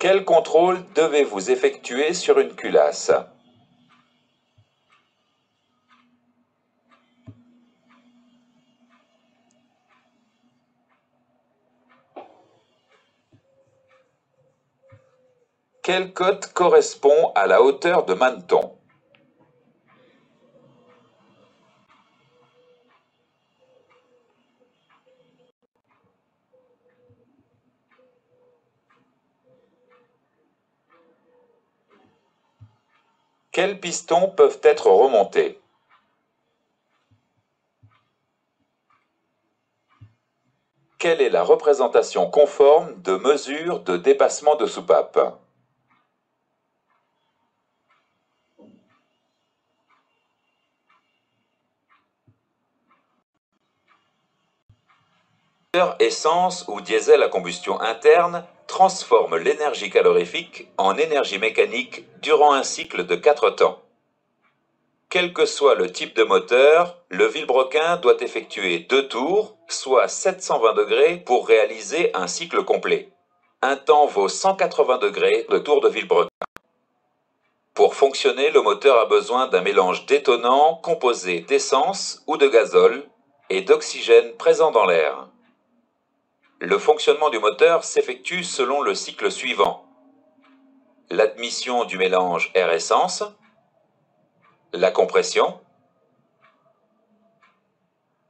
Quel contrôle devez-vous effectuer sur une culasse? Quelle cote correspond à la hauteur de Menton? Quels pistons peuvent être remontés? Quelle est la représentation conforme de mesure de dépassement de soupape? Le moteur essence ou diesel à combustion interne transforme l'énergie calorifique en énergie mécanique durant un cycle de 4 temps. Quel que soit le type de moteur, le vilebrequin doit effectuer 2 tours, soit 720 degrés, pour réaliser un cycle complet. Un temps vaut 180 degrés de tour de vilebrequin. Pour fonctionner, le moteur a besoin d'un mélange d'étonnant composé d'essence ou de gazole et d'oxygène présent dans l'air. Le fonctionnement du moteur s'effectue selon le cycle suivant: l'admission du mélange air-essence, la compression,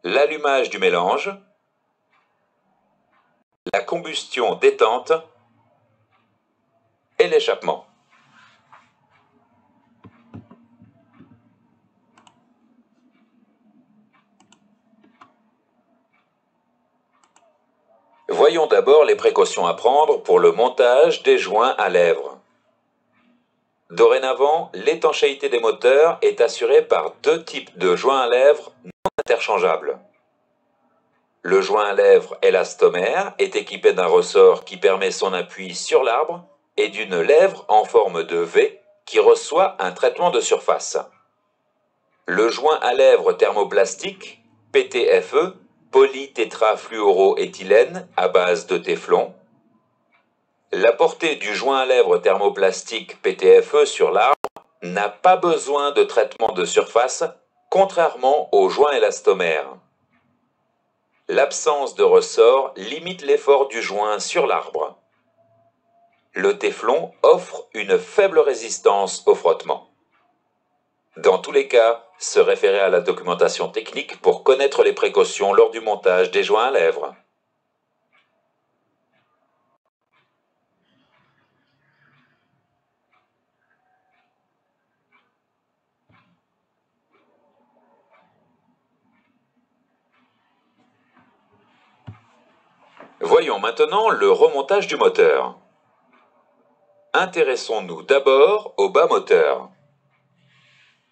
l'allumage du mélange, la combustion détente et l'échappement. Voyons d'abord les précautions à prendre pour le montage des joints à lèvres. Dorénavant, l'étanchéité des moteurs est assurée par 2 types de joints à lèvres non interchangeables. Le joint à lèvres élastomère est équipé d'un ressort qui permet son appui sur l'arbre et d'une lèvre en forme de V qui reçoit un traitement de surface. Le joint à lèvres thermoplastique, PTFE, polytétrafluoroéthylène à base de téflon. La portée du joint à lèvres thermoplastique PTFE sur l'arbre n'a pas besoin de traitement de surface, contrairement au joint élastomère. L'absence de ressort limite l'effort du joint sur l'arbre. Le téflon offre une faible résistance au frottement. Dans tous les cas, se référer à la documentation technique pour connaître les précautions lors du montage des joints à lèvres. Voyons maintenant le remontage du moteur. Intéressons-nous d'abord au bas moteur.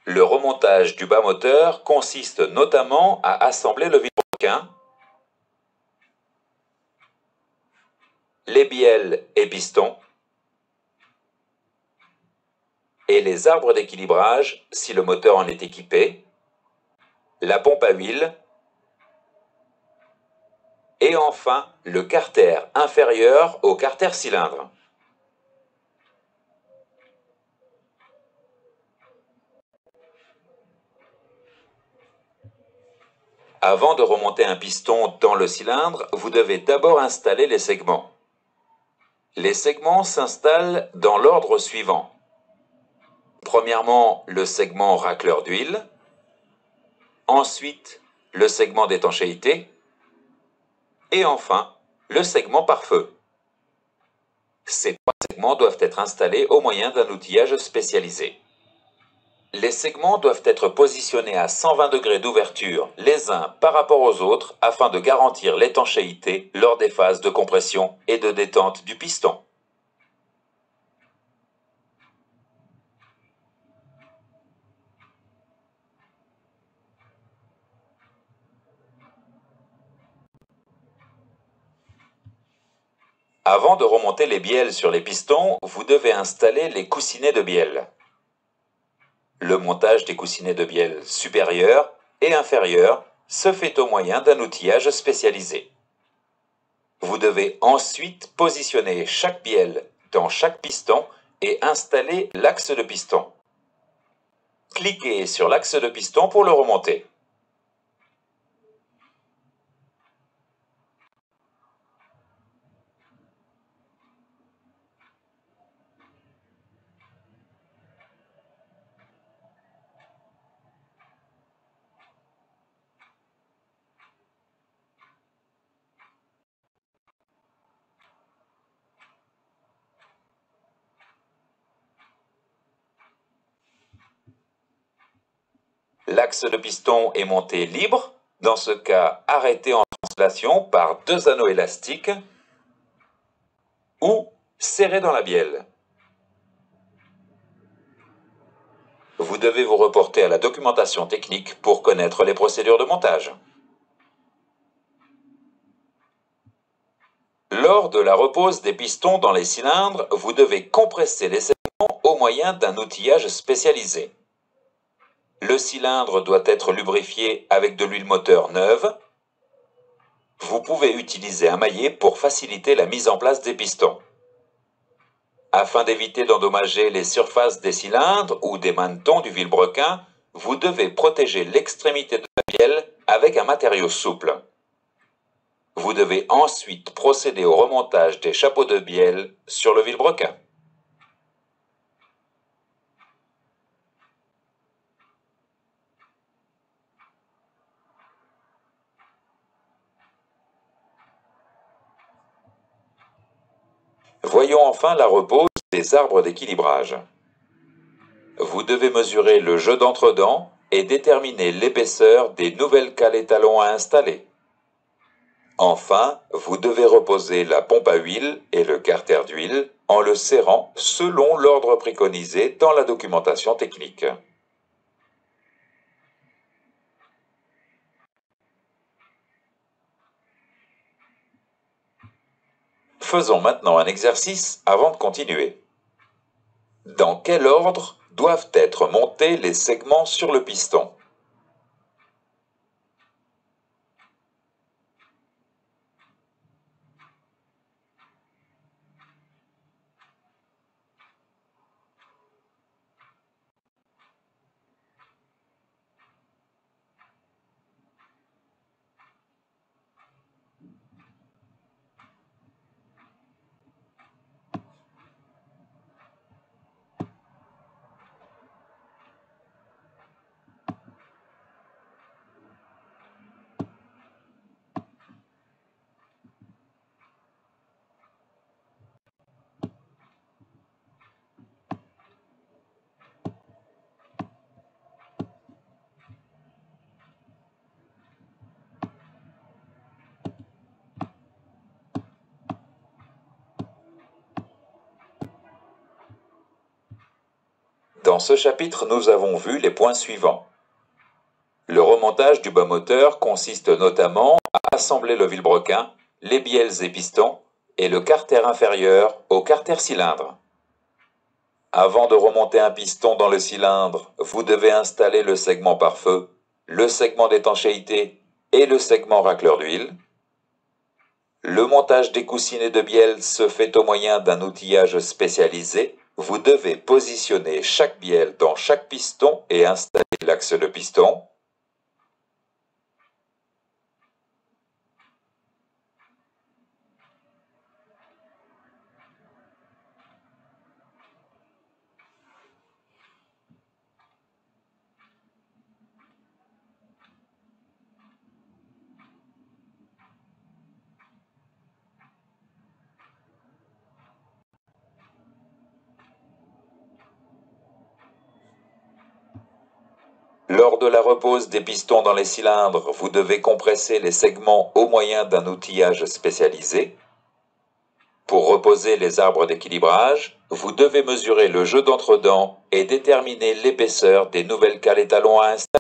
Le remontage du bas moteur consiste notamment à assembler le vilebrequin, les bielles et pistons, et les arbres d'équilibrage si le moteur en est équipé, la pompe à huile, et enfin le carter inférieur au carter cylindre. Avant de remonter un piston dans le cylindre, vous devez d'abord installer les segments. Les segments s'installent dans l'ordre suivant. Premièrement, le segment racleur d'huile, ensuite le segment d'étanchéité, et enfin le segment pare-feu. Ces 3 segments doivent être installés au moyen d'un outillage spécialisé. Les segments doivent être positionnés à 120 degrés d'ouverture les uns par rapport aux autres afin de garantir l'étanchéité lors des phases de compression et de détente du piston. Avant de remonter les bielles sur les pistons, vous devez installer les coussinets de bielle. Le montage des coussinets de bielle supérieurs et inférieurs se fait au moyen d'un outillage spécialisé. Vous devez ensuite positionner chaque bielle dans chaque piston et installez l'axe de piston. Cliquez sur l'axe de piston pour le remonter. L'axe de piston est monté libre. Dans ce cas, arrêtez en translation par 2 anneaux élastiques ou serrez dans la bielle. Vous devez vous reporter à la documentation technique pour connaître les procédures de montage. Lors de la repose des pistons dans les cylindres, vous devez compresser les segments au moyen d'un outillage spécialisé. Le cylindre doit être lubrifié avec de l'huile moteur neuve. Vous pouvez utiliser un maillet pour faciliter la mise en place des pistons. Afin d'éviter d'endommager les surfaces des cylindres ou des manetons du vilebrequin, vous devez protéger l'extrémité de la bielle avec un matériau souple. Vous devez ensuite procéder au remontage des chapeaux de bielle sur le vilebrequin. Voyons enfin la repose des arbres d'équilibrage. Vous devez mesurer le jeu d'entredents et déterminer l'épaisseur des nouvelles cales étalons à installer. Enfin, vous devez reposer la pompe à huile et le carter d'huile en le serrant selon l'ordre préconisé dans la documentation technique. Faisons maintenant un exercice avant de continuer. Dans quel ordre doivent être montés les segments sur le piston? Dans ce chapitre, nous avons vu les points suivants. Le remontage du bas moteur consiste notamment à assembler le vilebrequin, les bielles et pistons et le carter inférieur au carter cylindre. Avant de remonter un piston dans le cylindre, vous devez installer le segment pare-feu, le segment d'étanchéité et le segment racleur d'huile. Le montage des coussinets de bielle se fait au moyen d'un outillage spécialisé. Vous devez positionner chaque bielle dans chaque piston et installer l'axe de piston. Lors de la repose des pistons dans les cylindres, vous devez compresser les segments au moyen d'un outillage spécialisé. Pour reposer les arbres d'équilibrage, vous devez mesurer le jeu d'entredents et déterminer l'épaisseur des nouvelles cales étalons à installer.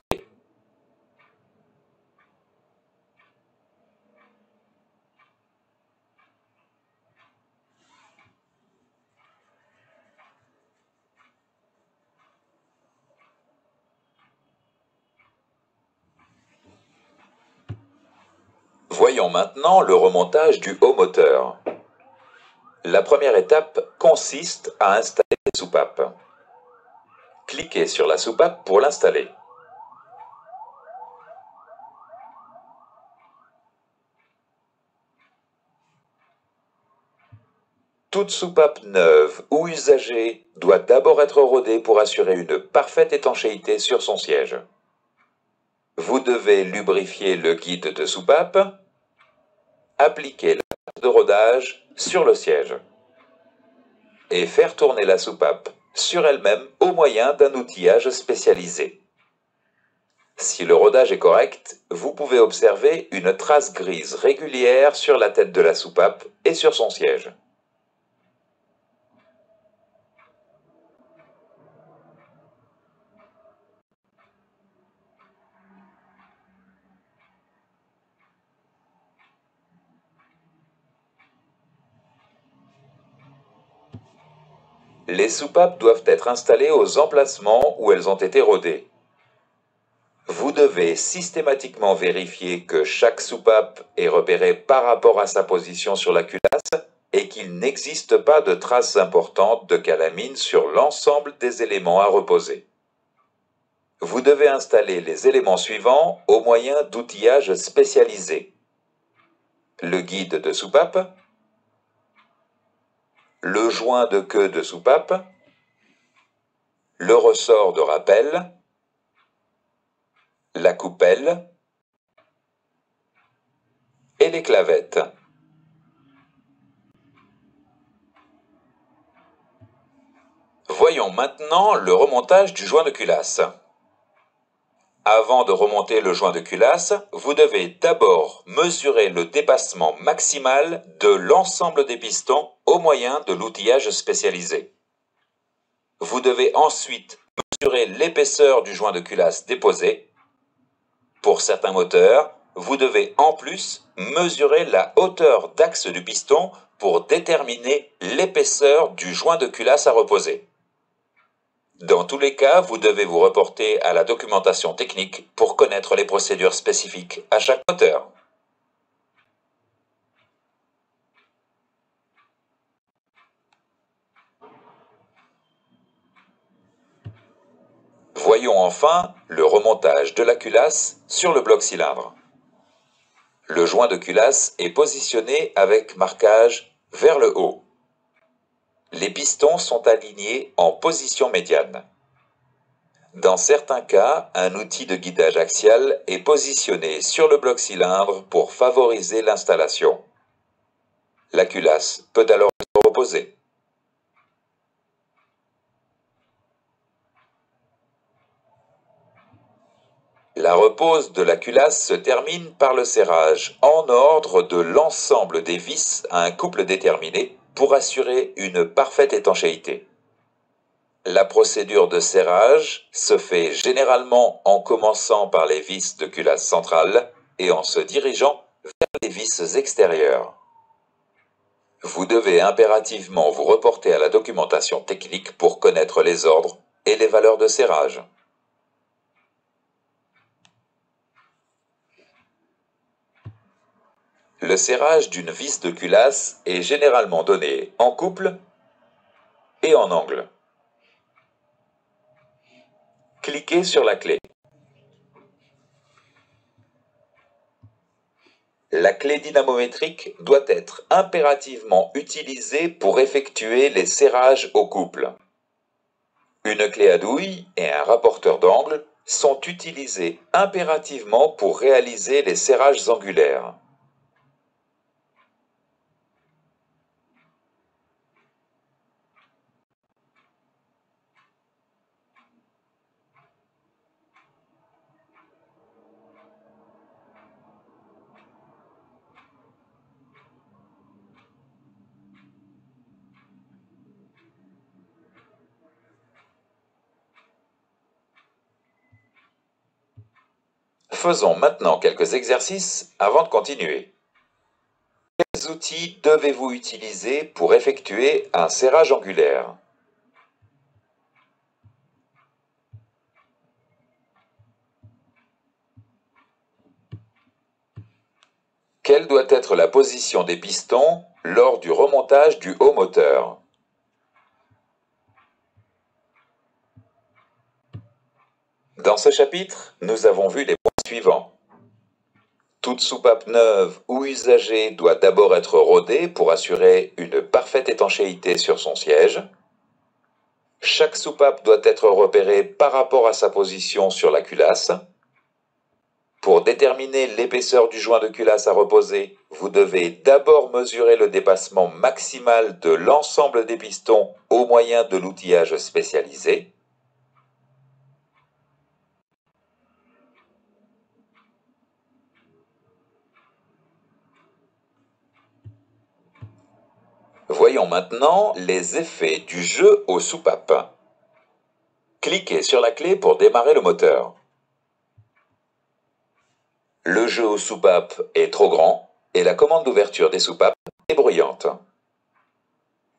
Voyons maintenant le remontage du haut moteur. La première étape consiste à installer les soupapes. Cliquez sur la soupape pour l'installer. Toute soupape neuve ou usagée doit d'abord être rodée pour assurer une parfaite étanchéité sur son siège. Vous devez lubrifier le guide de soupape, appliquer la pâte de rodage sur le siège et faire tourner la soupape sur elle-même au moyen d'un outillage spécialisé. Si le rodage est correct, vous pouvez observer une trace grise régulière sur la tête de la soupape et sur son siège. Les soupapes doivent être installées aux emplacements où elles ont été rodées. Vous devez systématiquement vérifier que chaque soupape est repérée par rapport à sa position sur la culasse et qu'il n'existe pas de traces importantes de calamine sur l'ensemble des éléments à reposer. Vous devez installer les éléments suivants au moyen d'outillages spécialisés. Le guide de soupape, le joint de queue de soupape, le ressort de rappel, la coupelle et les clavettes. Voyons maintenant le remontage du joint de culasse. Avant de remonter le joint de culasse, vous devez d'abord mesurer le dépassement maximal de l'ensemble des pistons au moyen de l'outillage spécialisé. Vous devez ensuite mesurer l'épaisseur du joint de culasse déposé. Pour certains moteurs, vous devez en plus mesurer la hauteur d'axe du piston pour déterminer l'épaisseur du joint de culasse à reposer. Dans tous les cas, vous devez vous reporter à la documentation technique pour connaître les procédures spécifiques à chaque moteur. Voyons enfin le remontage de la culasse sur le bloc cylindre. Le joint de culasse est positionné avec marquage vers le haut. Les pistons sont alignés en position médiane. Dans certains cas, un outil de guidage axial est positionné sur le bloc cylindre pour favoriser l'installation. La culasse peut alors être reposée. La repose de la culasse se termine par le serrage en ordre de l'ensemble des vis à un couple déterminé pour assurer une parfaite étanchéité. La procédure de serrage se fait généralement en commençant par les vis de culasse centrale et en se dirigeant vers les vis extérieures. Vous devez impérativement vous reporter à la documentation technique pour connaître les ordres et les valeurs de serrage. Le serrage d'une vis de culasse est généralement donné en couple et en angle. Cliquez sur la clé. La clé dynamométrique doit être impérativement utilisée pour effectuer les serrages au couple. Une clé à douille et un rapporteur d'angle sont utilisés impérativement pour réaliser les serrages angulaires. Faisons maintenant quelques exercices avant de continuer. Quels outils devez-vous utiliser pour effectuer un serrage angulaire? Quelle doit être la position des pistons lors du remontage du haut moteur. Dans ce chapitre, nous avons vu les points suivants. Toute soupape neuve ou usagée doit d'abord être rodée pour assurer une parfaite étanchéité sur son siège. Chaque soupape doit être repérée par rapport à sa position sur la culasse. Pour déterminer l'épaisseur du joint de culasse à reposer, vous devez d'abord mesurer le dépassement maximal de l'ensemble des pistons au moyen de l'outillage spécialisé. Voyons maintenant les effets du jeu aux soupapes. Cliquez sur la clé pour démarrer le moteur. Le jeu aux soupapes est trop grand et la commande d'ouverture des soupapes est bruyante.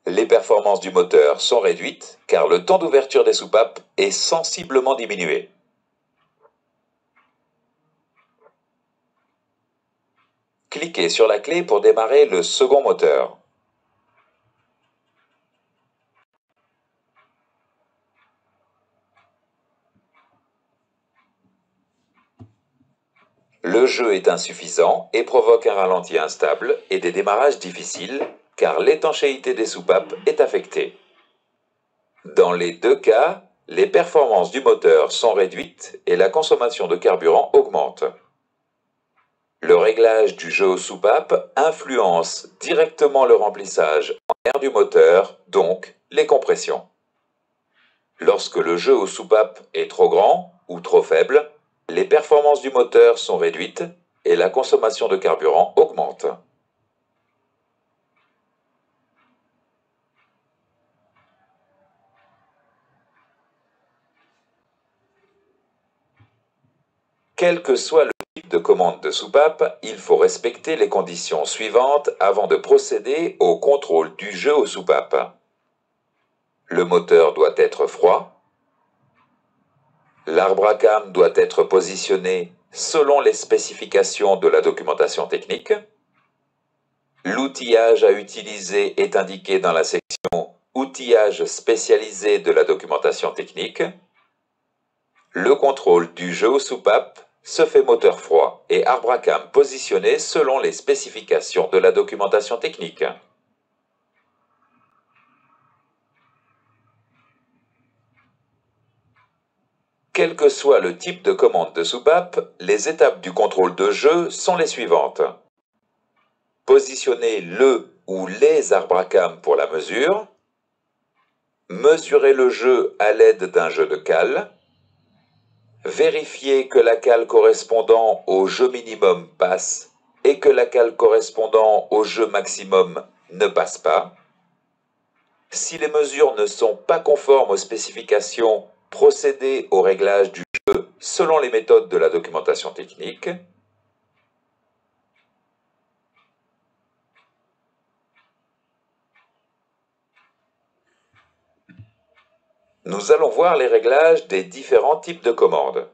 Les performances du moteur sont réduites car le temps d'ouverture des soupapes est sensiblement diminué. Cliquez sur la clé pour démarrer le second moteur. Le jeu est insuffisant et provoque un ralenti instable et des démarrages difficiles car l'étanchéité des soupapes est affectée. Dans les deux cas, les performances du moteur sont réduites et la consommation de carburant augmente. Le réglage du jeu aux soupapes influence directement le remplissage en air du moteur, donc les compressions. Lorsque le jeu aux soupapes est trop grand ou trop faible, les performances du moteur sont réduites et la consommation de carburant augmente. Quel que soit le type de commande de soupape, il faut respecter les conditions suivantes avant de procéder au contrôle du jeu aux soupapes. Le moteur doit être froid. L'arbre à cames doit être positionné selon les spécifications de la documentation technique. L'outillage à utiliser est indiqué dans la section « Outillage spécialisé » de la documentation technique. Le contrôle du jeu aux soupapes se fait moteur froid et arbre à cames positionné selon les spécifications de la documentation technique. Quel que soit le type de commande de soupape, les étapes du contrôle de jeu sont les suivantes. Positionner le ou les arbres à cames pour la mesure. Mesurer le jeu à l'aide d'un jeu de cale. Vérifier que la cale correspondant au jeu minimum passe et que la cale correspondant au jeu maximum ne passe pas. Si les mesures ne sont pas conformes aux spécifications, procéder au réglage du jeu selon les méthodes de la documentation technique. Nous allons voir les réglages des différents types de commandes.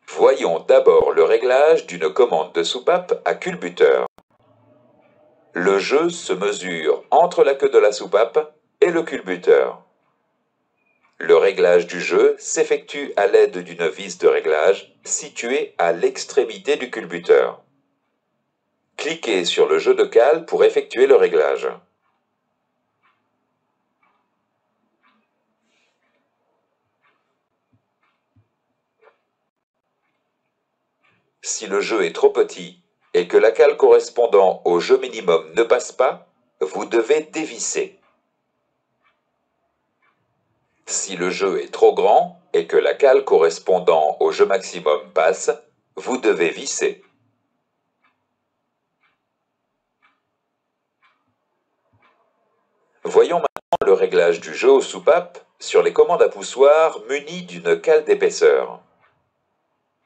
Voyons d'abord le réglage d'une commande de soupape à culbuteur. Le jeu se mesure entre la queue de la soupape et le culbuteur. Le réglage du jeu s'effectue à l'aide d'une vis de réglage située à l'extrémité du culbuteur. Cliquez sur le jeu de cale pour effectuer le réglage. Si le jeu est trop petit et que la cale correspondant au jeu minimum ne passe pas, vous devez dévisser. Si le jeu est trop grand et que la cale correspondant au jeu maximum passe, vous devez visser. Voyons maintenant le réglage du jeu aux soupapes sur les commandes à poussoir munies d'une cale d'épaisseur.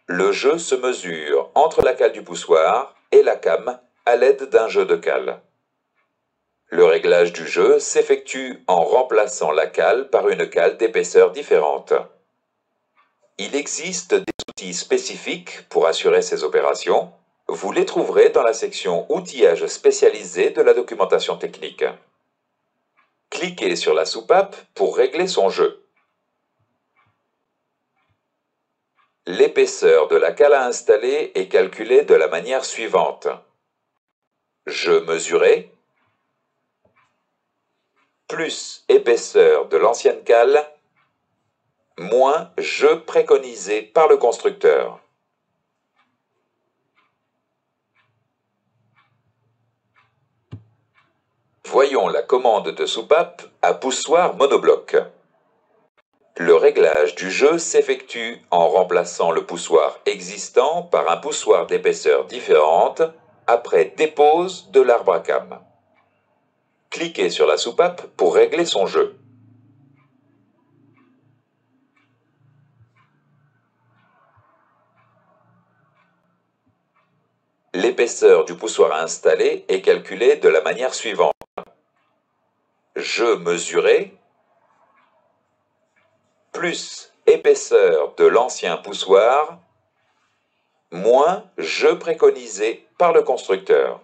Le jeu se mesure entre la cale du poussoir et la came à l'aide d'un jeu de cale. Le réglage du jeu s'effectue en remplaçant la cale par une cale d'épaisseur différente. Il existe des outils spécifiques pour assurer ces opérations. Vous les trouverez dans la section Outillage spécialisé de la documentation technique. Cliquez sur la soupape pour régler son jeu. L'épaisseur de la cale à installer est calculée de la manière suivante. Je mesurais plus épaisseur de l'ancienne cale moins je préconisé par le constructeur. Voyons la commande de soupape à poussoir monobloc. Le réglage du jeu s'effectue en remplaçant le poussoir existant par un poussoir d'épaisseur différente après dépose de l'arbre à cames. Cliquez sur la soupape pour régler son jeu. L'épaisseur du poussoir à installer est calculée de la manière suivante. Je mesurais plus épaisseur de l'ancien poussoir moins je préconisé par le constructeur.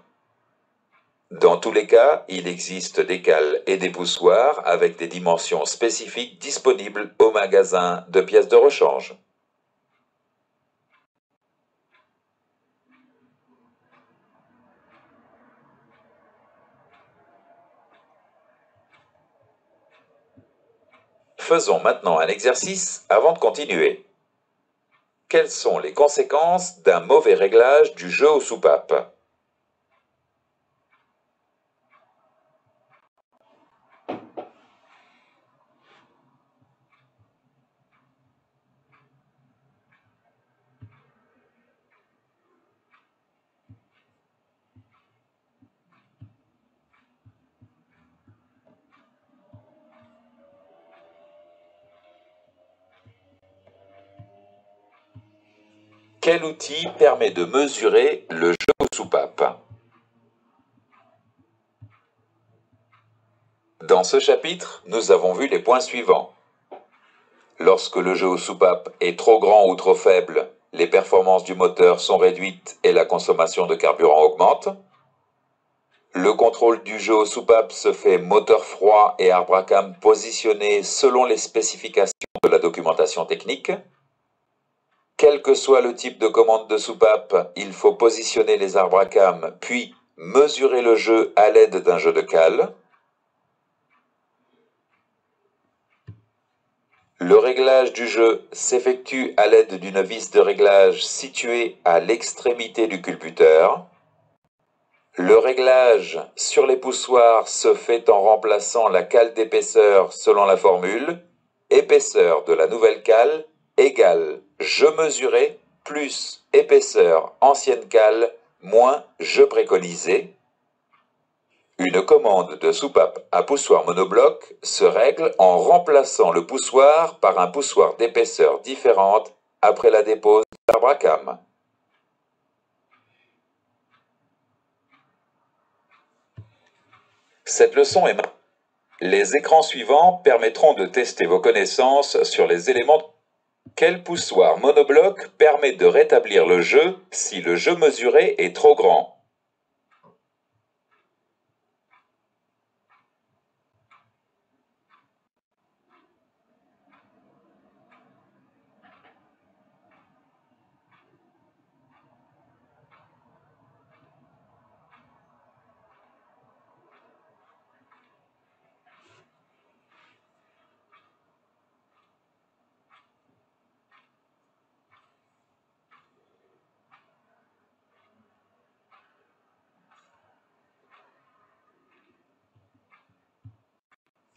Dans tous les cas, il existe des cales et des poussoirs avec des dimensions spécifiques disponibles au magasin de pièces de rechange. Faisons maintenant un exercice avant de continuer. Quelles sont les conséquences d'un mauvais réglage du jeu aux soupapes? Quel outil permet de mesurer le jeu aux soupapes? Dans ce chapitre, nous avons vu les points suivants. Lorsque le jeu aux soupapes est trop grand ou trop faible, les performances du moteur sont réduites et la consommation de carburant augmente. Le contrôle du jeu aux soupapes se fait moteur froid et arbre à cames positionnés selon les spécifications de la documentation technique. Quel que soit le type de commande de soupape, il faut positionner les arbres à cames, puis mesurer le jeu à l'aide d'un jeu de cale. Le réglage du jeu s'effectue à l'aide d'une vis de réglage située à l'extrémité du culbuteur. Le réglage sur les poussoirs se fait en remplaçant la cale d'épaisseur selon la formule épaisseur de la nouvelle cale égale je mesurais plus épaisseur ancienne cale moins je préconisé. Une commande de soupape à poussoir monobloc se règle en remplaçant le poussoir par un poussoir d'épaisseur différente après la dépose de l'arbre à cames. Cette leçon est... Les écrans suivants permettront de tester vos connaissances sur les éléments. Quel poussoir monobloc permet de rétablir le jeu si le jeu mesuré est trop grand?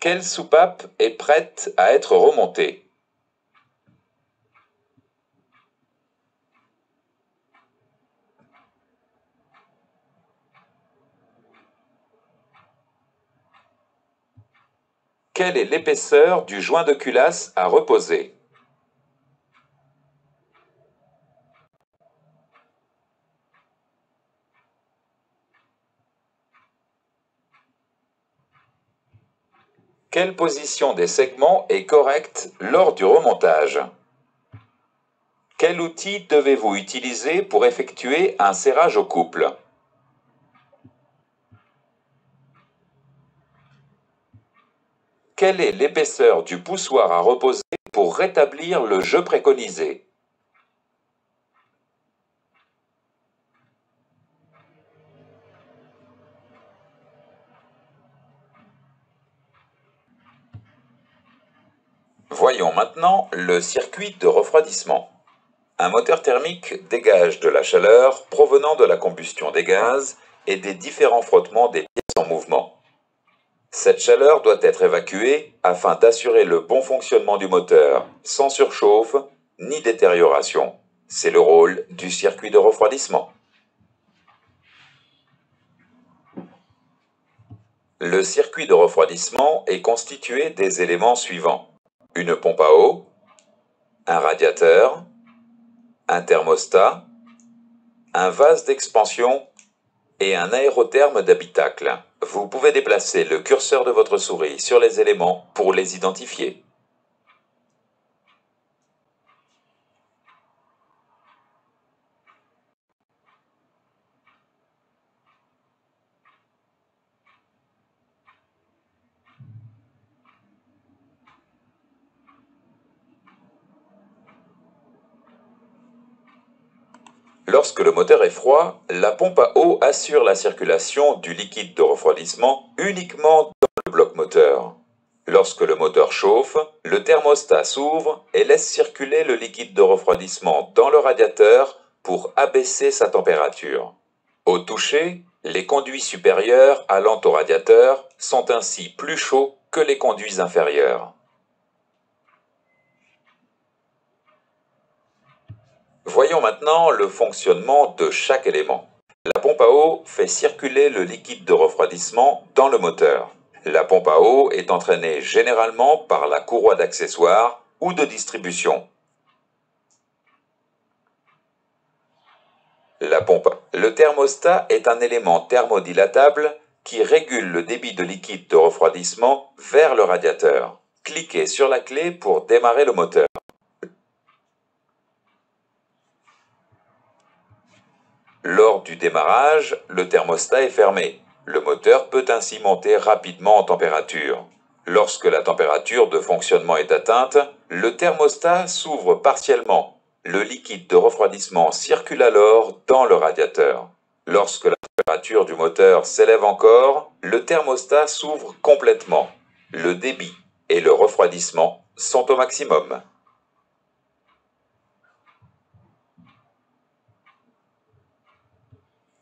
Quelle soupape est prête à être remontée? Quelle est l'épaisseur du joint de culasse à reposer? Quelle position des segments est correcte lors du remontage? Quel outil devez-vous utiliser pour effectuer un serrage au couple? Quelle est l'épaisseur du poussoir à reposer pour rétablir le jeu préconisé? Voyons maintenant le circuit de refroidissement. Un moteur thermique dégage de la chaleur provenant de la combustion des gaz et des différents frottements des pièces en mouvement. Cette chaleur doit être évacuée afin d'assurer le bon fonctionnement du moteur, sans surchauffe ni détérioration. C'est le rôle du circuit de refroidissement. Le circuit de refroidissement est constitué des éléments suivants: une pompe à eau, un radiateur, un thermostat, un vase d'expansion et un aérotherme d'habitacle. Vous pouvez déplacer le curseur de votre souris sur les éléments pour les identifier. Lorsque le moteur est froid, la pompe à eau assure la circulation du liquide de refroidissement uniquement dans le bloc moteur. Lorsque le moteur chauffe, le thermostat s'ouvre et laisse circuler le liquide de refroidissement dans le radiateur pour abaisser sa température. Au toucher, les conduits supérieurs allant au radiateur sont ainsi plus chauds que les conduits inférieurs. Voyons maintenant le fonctionnement de chaque élément. La pompe à eau fait circuler le liquide de refroidissement dans le moteur. La pompe à eau est entraînée généralement par la courroie d'accessoires ou de distribution. Le thermostat est un élément thermodilatable qui régule le débit de liquide de refroidissement vers le radiateur. Cliquez sur la clé pour démarrer le moteur. Lors du démarrage, le thermostat est fermé. Le moteur peut ainsi monter rapidement en température. Lorsque la température de fonctionnement est atteinte, le thermostat s'ouvre partiellement. Le liquide de refroidissement circule alors dans le radiateur. Lorsque la température du moteur s'élève encore, le thermostat s'ouvre complètement. Le débit et le refroidissement sont au maximum.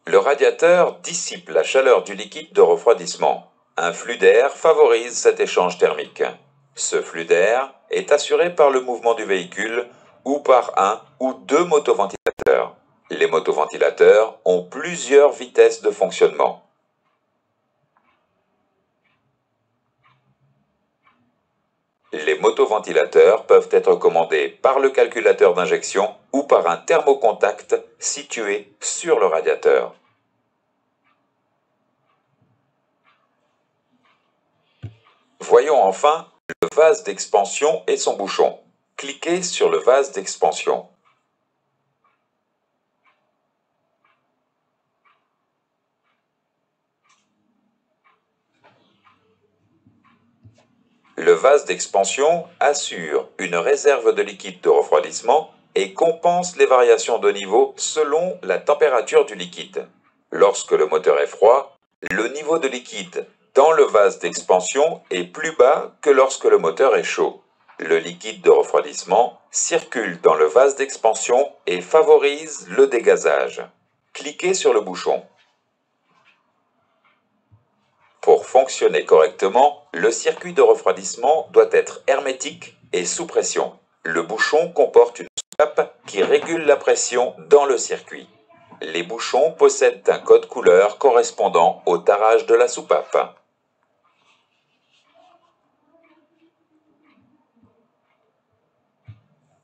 Le radiateur dissipe la chaleur du liquide de refroidissement. Un flux d'air favorise cet échange thermique. Ce flux d'air est assuré par le mouvement du véhicule ou par un ou deux motoventilateurs. Les motoventilateurs ont plusieurs vitesses de fonctionnement. Les motoventilateurs peuvent être commandés par le calculateur d'injection ou par un thermocontact situé sur le radiateur. Voyons enfin le vase d'expansion et son bouchon. Cliquez sur le vase d'expansion. Le vase d'expansion assure une réserve de liquide de refroidissement et compense les variations de niveau selon la température du liquide. Lorsque le moteur est froid, le niveau de liquide dans le vase d'expansion est plus bas que lorsque le moteur est chaud. Le liquide de refroidissement circule dans le vase d'expansion et favorise le dégazage. Cliquez sur le bouchon. Pour fonctionner correctement, le circuit de refroidissement doit être hermétique et sous pression. Le bouchon comporte une soupape qui régule la pression dans le circuit. Les bouchons possèdent un code couleur correspondant au tarage de la soupape.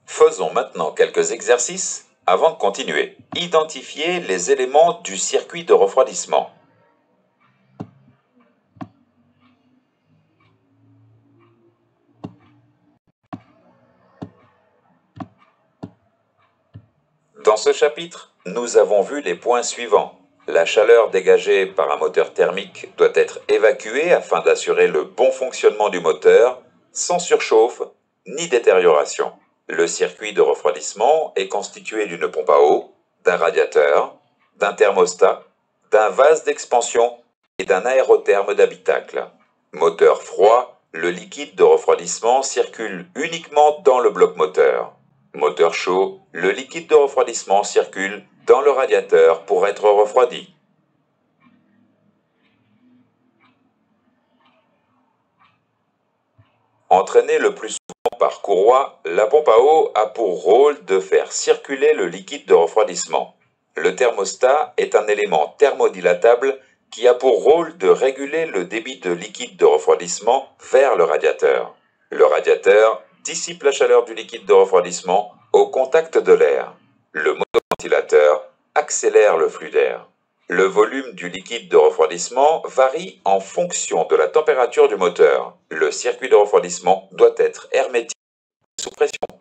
Faisons maintenant quelques exercices avant de continuer. Identifiez les éléments du circuit de refroidissement. Dans ce chapitre, nous avons vu les points suivants. La chaleur dégagée par un moteur thermique doit être évacuée afin d'assurer le bon fonctionnement du moteur, sans surchauffe ni détérioration. Le circuit de refroidissement est constitué d'une pompe à eau, d'un radiateur, d'un thermostat, d'un vase d'expansion et d'un aérotherme d'habitacle. Moteur froid, le liquide de refroidissement circule uniquement dans le bloc moteur. Moteur chaud, le liquide de refroidissement circule dans le radiateur pour être refroidi. Entraînée le plus souvent par courroie, la pompe à eau a pour rôle de faire circuler le liquide de refroidissement. Le thermostat est un élément thermodilatable qui a pour rôle de réguler le débit de liquide de refroidissement vers le radiateur. Le radiateur dissipe la chaleur du liquide de refroidissement au contact de l'air. Le motoventilateur accélère le flux d'air. Le volume du liquide de refroidissement varie en fonction de la température du moteur. Le circuit de refroidissement doit être hermétique sous pression.